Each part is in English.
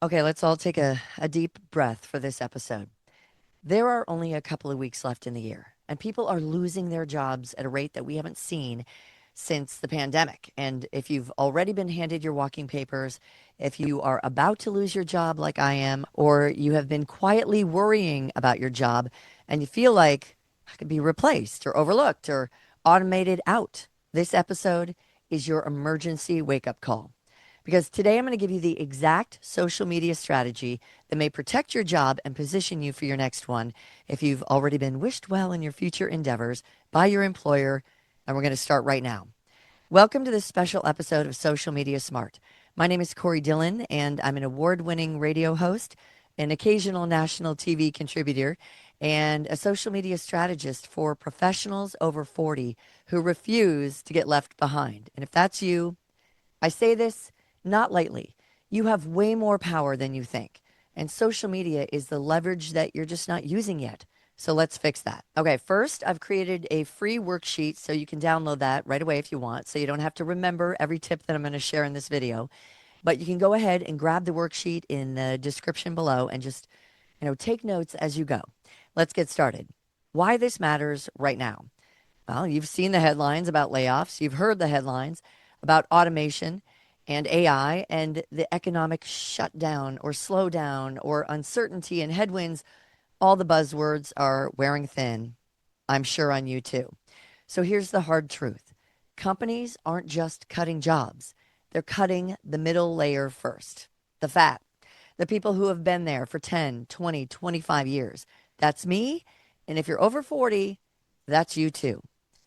Okay, let's all take a deep breath for this episode. There are only a couple of weeks left in the year, and people are losing their jobs at a rate that we haven't seen since the pandemic. And if you've already been handed your walking papers, if you are about to lose your job like I am, or you have been quietly worrying about your job and you feel like I could be replaced or overlooked or automated out, this episode is your emergency wake up call. Because today I'm going to give you the exact social media strategy that may protect your job and position you for your next one if you've already been wished well in your future endeavors by your employer. And we're going to start right now. Welcome to this special episode of Social Media Smart. My name is Corey Dillon, and I'm an award winning radio host, an occasional national TV contributor, and a social media strategist for professionals over 40 who refuse to get left behind. And if that's you, I say this not lightly. You have way more power than you think. And social media is the leverage that you're just not using yet. So let's fix that. Okay, first, I've created a free worksheet so you can download that right away if you want. So you don't have to remember every tip that I'm going to share in this video. But you can go ahead and grab the worksheet in the description below and just, take notes as you go. Let's get started. Why this matters right now. Well, you've seen the headlines about layoffs, you've heard the headlines about automation and AI and the economic shutdown or slowdown or uncertainty and headwinds. All the buzzwords are wearing thin. I'm sure on you too. So here's the hard truth: companies aren't just cutting jobs, they're cutting the middle layer first, the fat, the people who have been there for 10, 20, 25 years. That's me. And if you're over 40, that's you too.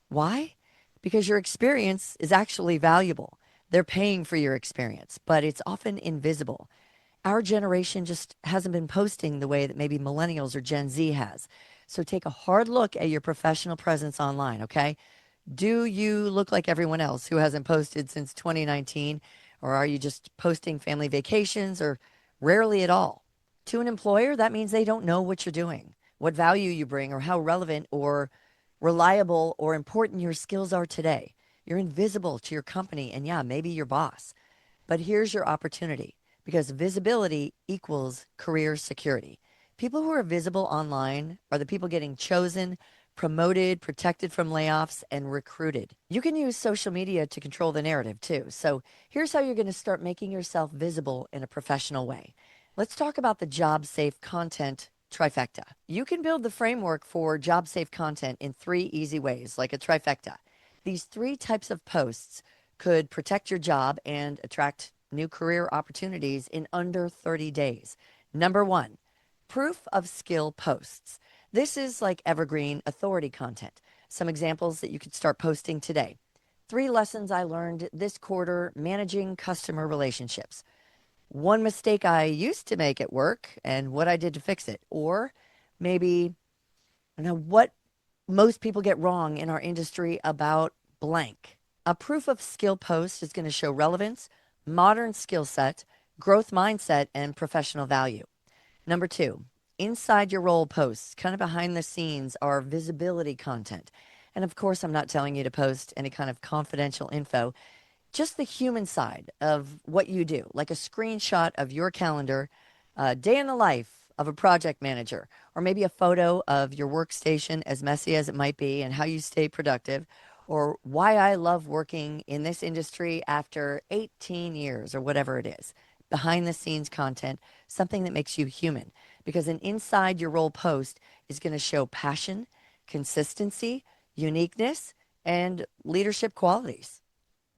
Why? Because your experience is actually valuable. They're paying for your experience, but it's often invisible. Our generation just hasn't been posting the way that maybe millennials or Gen Z has. So take a hard look at your professional presence online, okay? Do you look like everyone else who hasn't posted since 2019? Or are you just posting family vacations or rarely at all? To an employer, that means they don't know what you're doing, what value you bring, or how relevant or reliable or important your skills are today. You're invisible to your company and, yeah, maybe your boss. But here's your opportunity, because visibility equals career security. People who are visible online are the people getting chosen, promoted, protected from layoffs, and recruited. You can use social media to control the narrative too. So here's how you're going to start making yourself visible in a professional way. Let's talk about the job safe content trifecta. You can build the framework for job safe content in three easy ways, like a trifecta. These three types of posts could protect your job and attract new career opportunities in under 30 days. Number one, proof of skill posts. This is like evergreen authority content. Some examples that you could start posting today. 3 lessons I learned this quarter managing customer relationships. One mistake I used to make at work and what I did to fix it. Or maybe, what most people get wrong in our industry about blank. A proof of skill post is going to show relevance, modern skill set, growth mindset, and professional value. Number two, inside your role posts, kind of behind the scenes, are visibility content. And of course, I'm not telling you to post any kind of confidential info, just the human side of what you do, like a screenshot of your calendar, a day in the life of a project manager, or maybe a photo of your workstation, as messy as it might be, and how you stay productive, or why I love working in this industry after 18 years, or whatever it is. Behind the scenes content, something that makes you human, because an inside your role post is going to show passion, consistency, uniqueness, and leadership qualities.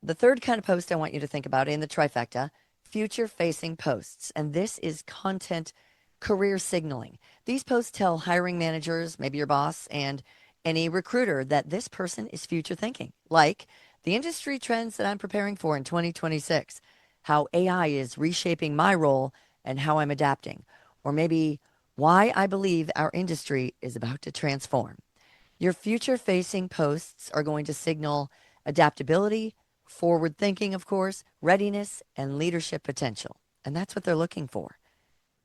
The third kind of post I want you to think about in the trifecta: future facing posts. And this is content career signaling. These posts tell hiring managers, maybe your boss, and any recruiter that this person is future thinking, like the industry trends that I'm preparing for in 2026, how AI is reshaping my role and how I'm adapting, or maybe why I believe our industry is about to transform. Your future facing posts are going to signal adaptability, forward thinking, of course, readiness, and leadership potential. And that's what they're looking for.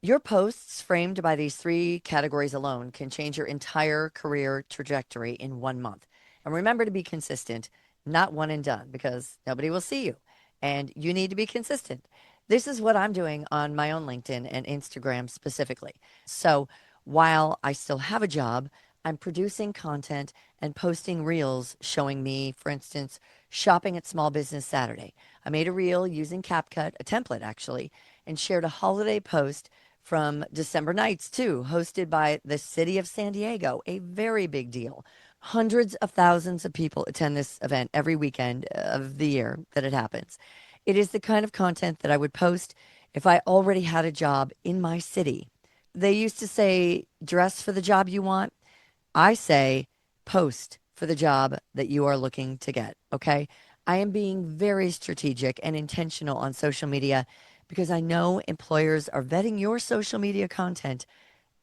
Your posts, framed by these three categories alone, can change your entire career trajectory in 1 month. And remember to be consistent, not one and done, because nobody will see you. And you need to be consistent. This is what I'm doing on my own LinkedIn and Instagram specifically. So while I still have a job, I'm producing content and posting reels showing me, for instance, shopping at Small Business Saturday. I made a reel using CapCut, a template actually, and shared a holiday post from December Nights too, hosted by the city of San Diego, a very big deal. Hundreds of thousands of people attend this event every weekend of the year that it happens. It is the kind of content that I would post if I already had a job in my city. They used to say, dress for the job you want. I say, post for the job that you are looking to get. Okay. I am being very strategic and intentional on social media because I know employers are vetting your social media content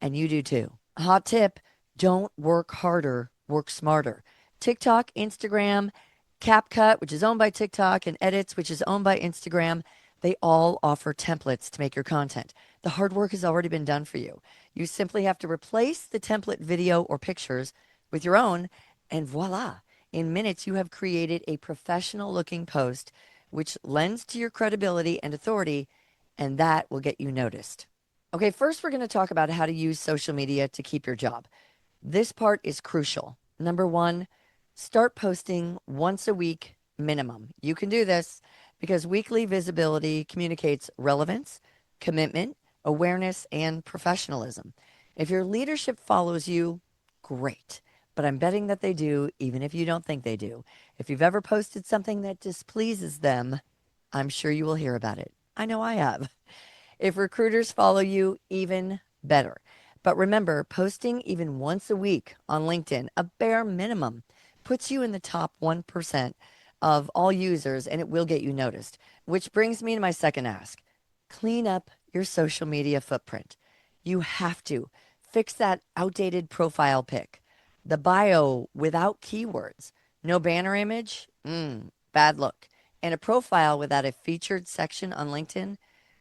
and you do too. Hot tip, don't work harder, work smarter. TikTok, Instagram, CapCut, which is owned by TikTok, and Edits, which is owned by Instagram, they all offer templates to make your content. The hard work has already been done for you. You simply have to replace the template video or pictures with your own, and voila. In minutes, you have created a professional looking post which lends to your credibility and authority, and that will get you noticed. Okay, first we're going to talk about how to use social media to keep your job. This part is crucial. Number one, start posting once a week minimum. You can do this because weekly visibility communicates relevance, commitment, awareness, and professionalism. If your leadership follows you, great. But I'm betting that they do, even if you don't think they do. If you've ever posted something that displeases them, I'm sure you will hear about it. I know I have. If recruiters follow you, even better. But remember, posting even once a week on LinkedIn, a bare minimum, puts you in the top 1% of all users and it will get you noticed. Which brings me to my second ask, clean up your social media footprint. You have to fix that outdated profile pic, the bio without keywords, no banner image, bad look, and a profile without a featured section on LinkedIn.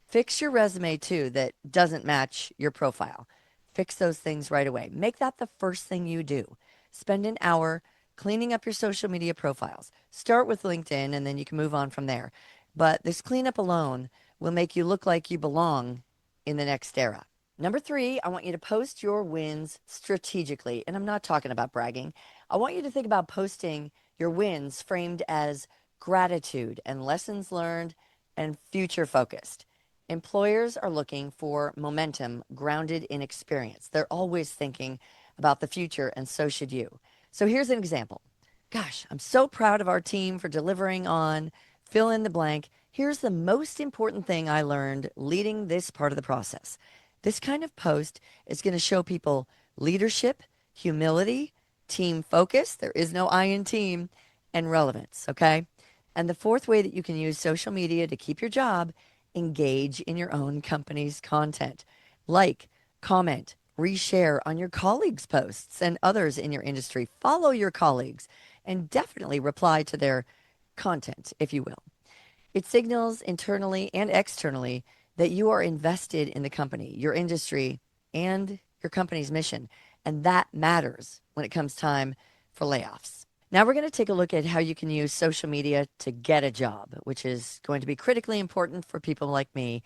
Fix your resume too that doesn't match your profile. Fix those things right away. Make that the first thing you do. Spend an hour cleaning up your social media profiles. Start with LinkedIn and then you can move on from there. But this cleanup alone will make you look like you belong in the next era. Number three, I want you to post your wins strategically. And I'm not talking about bragging. I want you to think about posting your wins framed as gratitude and lessons learned and future focused. Employers are looking for momentum grounded in experience. They're always thinking about the future, and so should you. So here's an example. Gosh, I'm so proud of our team for delivering on fill in the blank. Here's the most important thing I learned leading this part of the process. This kind of post is going to show people leadership, humility, team focus. There is no I in team, and relevance. Okay. And the fourth way that you can use social media to keep your job, engage in your own company's content. Like, comment, reshare on your colleagues' posts and others in your industry. Follow your colleagues and definitely reply to their content, if you will. It signals internally and externally that you are invested in the company, your industry, and your company's mission. And that matters when it comes time for layoffs. Now we're going to take a look at how you can use social media to get a job, which is going to be critically important for people like me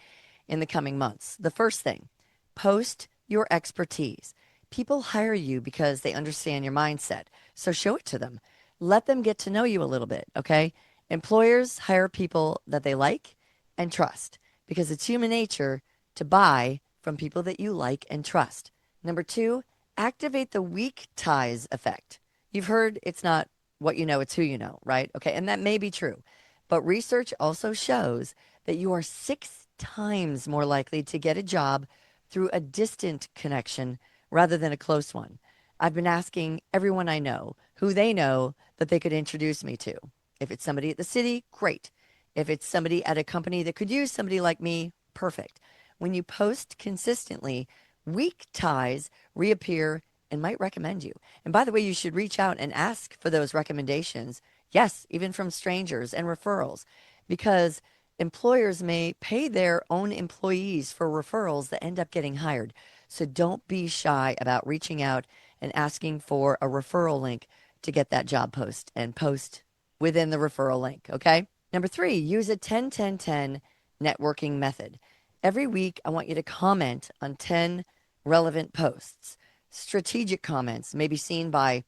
in the coming months. The first thing, post your expertise. People hire you because they understand your mindset. So show it to them. Let them get to know you a little bit, okay? Employers hire people that they like and trust because it's human nature to buy from people that you like and trust. Number two, activate the weak ties effect. You've heard it's not what you know, it's who you know, right? Okay, and that may be true. But research also shows that you are 6 times more likely to get a job through a distant connection rather than a close one. I've been asking everyone I know who they know that they could introduce me to. If it's somebody at the city, great. If it's somebody at a company that could use somebody like me, perfect. When you post consistently, weak ties reappear and might recommend you. And by the way, you should reach out and ask for those recommendations. Yes, even from strangers and referrals, because employers may pay their own employees for referrals that end up getting hired. So don't be shy about reaching out and asking for a referral link to get that job post and post within the referral link. Okay. Number three, use a 10 10 10 networking method. Every week, I want you to comment on 10 relevant posts. Strategic comments may be seen by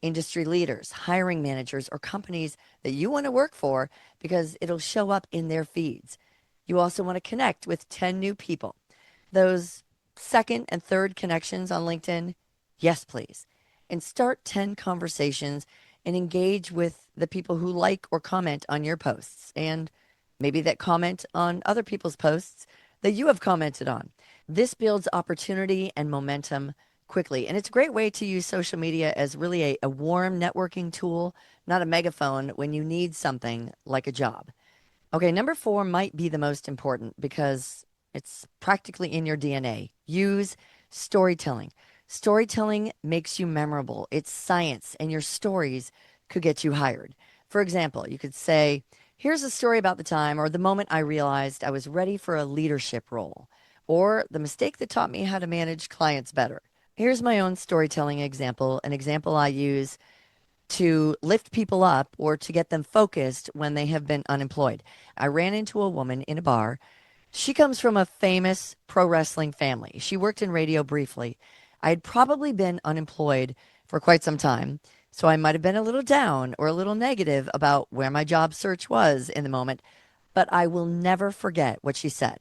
industry leaders, hiring managers, or companies that you want to work for because it'll show up in their feeds. You also want to connect with 10 new people. Those second and third connections on LinkedIn, yes, please. And start 10 conversations and engage with the people who like or comment on your posts and maybe that comment on other people's posts that you have commented on. This builds opportunity and momentum quickly. And it's a great way to use social media as really a warm networking tool, not a megaphone when you need something like a job. Okay, number four might be the most important because it's practically in your DNA. Use storytelling. Storytelling makes you memorable. It's science, and your stories could get you hired. For example, you could say, here's a story about the time or the moment I realized I was ready for a leadership role, or the mistake that taught me how to manage clients better. Here's my own storytelling example, an example I use to lift people up or to get them focused when they have been unemployed. I ran into a woman in a bar. She comes from a famous pro wrestling family. She worked in radio briefly. I had probably been unemployed for quite some time, so I might have been a little down or a little negative about where my job search was in the moment, but I will never forget what she said.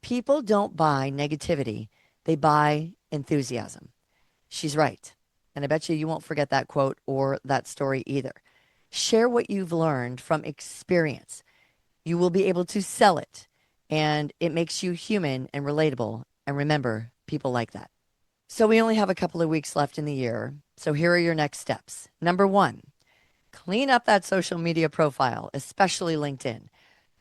People don't buy negativity, they buy enthusiasm. She's right. And I bet you won't forget that quote or that story either. Share what you've learned from experience. You will be able to sell it, and it makes you human and relatable. And remember, people like that. So we only have a couple of weeks left in the year. So here are your next steps. Number one, clean up that social media profile, especially LinkedIn.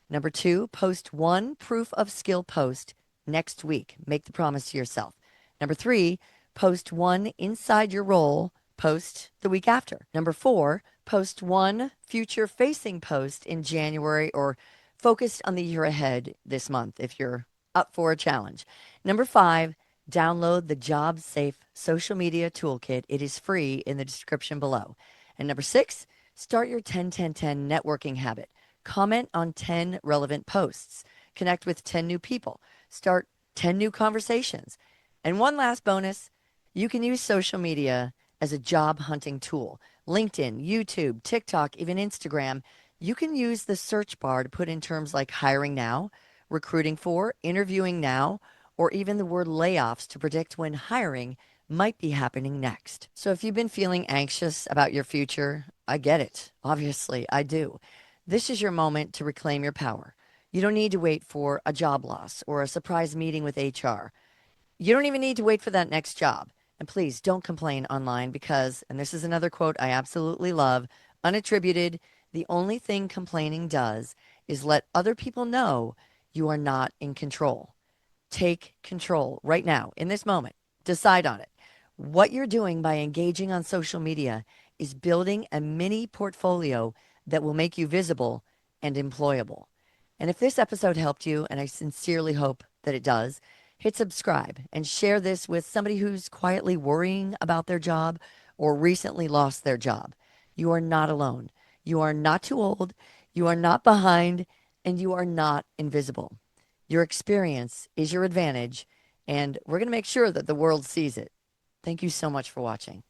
Number two, post one proof of skill post next week. Make the promise to yourself. Number three, post one inside your role post the week after. Number four, post one future facing post in January or focused on the year ahead this month if you're up for a challenge. Number five, download the Job Safe social media toolkit. It is free in the description below. And number six, start your 10-10-10 networking habit. Comment on 10 relevant posts. Connect with 10 new people. Start 10 new conversations. And one last bonus, you can use social media as a job hunting tool. LinkedIn, YouTube, TikTok, even Instagram. You can use the search bar to put in terms like hiring now, recruiting for, interviewing now, or even the word layoffs to predict when hiring might be happening next. So if you've been feeling anxious about your future, I get it. Obviously, I do. This is your moment to reclaim your power. You don't need to wait for a job loss or a surprise meeting with HR. You don't even need to wait for that next job. And please don't complain online because, and this is another quote I absolutely love, unattributed, the only thing complaining does is let other people know you are not in control. Take control right now, in this moment. Decide on it. What you're doing by engaging on social media is building a mini portfolio that will make you visible and employable. And if this episode helped you, and I sincerely hope that it does, hit subscribe and share this with somebody who's quietly worrying about their job or recently lost their job. You are not alone. You are not too old. You are not behind, and you are not invisible. Your experience is your advantage, and we're going to make sure that the world sees it. Thank you so much for watching.